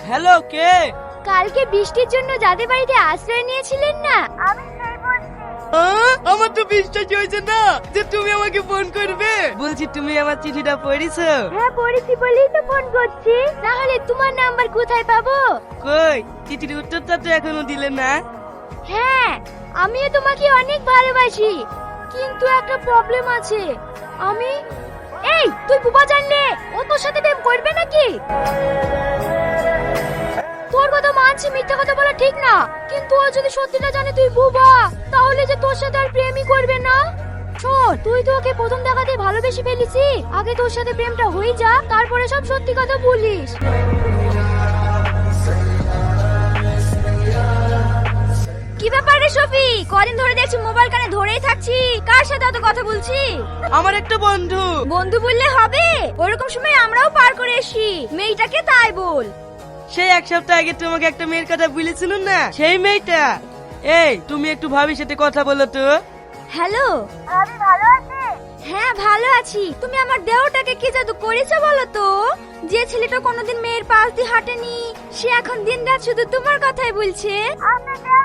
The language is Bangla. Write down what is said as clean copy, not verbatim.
হ্যালো, কে? কালকে বৃষ্টির জন্য যাদের বাড়িতে আশ্রয় নিয়েছিলেন না, আমি সেই বলছি। আমার তো বিশ্বাস হয়েছে না যে তুমি আমাকে ফোন করবে। বলছি তুমি আমার চিঠিটা পড়েছো? হ্যাঁ পড়েছি বলেই তো ফোন করছি, তাহলে তোমার নাম্বার কোথায় পাবো? কই, চিঠির উত্তরটা তো এখনো দিলে না। হ্যাঁ, আমিও তোমাকে অনেক ভালোবাসি, কিন্তু একটা প্রবলেম আছে। এই তুই বুবা জানলে ও তোর সাথে প্রেম করবে নাকি? তোর কথা মানছি, মিথ্যা কথা বলা ঠিক না, কিন্তু ও যদি সত্যিটা জানে তুই বুবা, তাহলে যে তোর সাথে আর প্রেমই করবে না। শোন, তুই তো ওকে প্রথম দেখাতে ভালোবেসে ফেলিসি, আগে তোর সাথে প্রেমটা হয়ে যা, তারপরে সব সত্যি কথা বলিস। কি ব্যাপার রে শফি, কদিন ধরে দেখছি মোবাইল কানে ধরেই থাকছি, কার সাথে অত কথা বলছি? আমার একটা বন্ধু। বন্ধু বললে হবে? ওরকম সময় আমরাও পার করে এসি, মেয়েটাকে তাই বল। সেই এক সপ্তাহ আগে তোমাকে একটা মেয়ের কথা বলেছিল না, সেই মেয়েটা। এই তুমি একটু ভাবির সাথে কথা বলো তো। হ্যালো ভাবি, ভালো আছে? হ্যাঁ ভালো আছি। তুমি আমার দেহটাকে কি জাদু করেছো বলো তো? যে ছেলেটা কোনোদিন মেয়ের পাশ দিয়ে হাঁটেনি, সে এখন দিনরাত শুধু তোমার কথাই বলছে। আপনার দেহ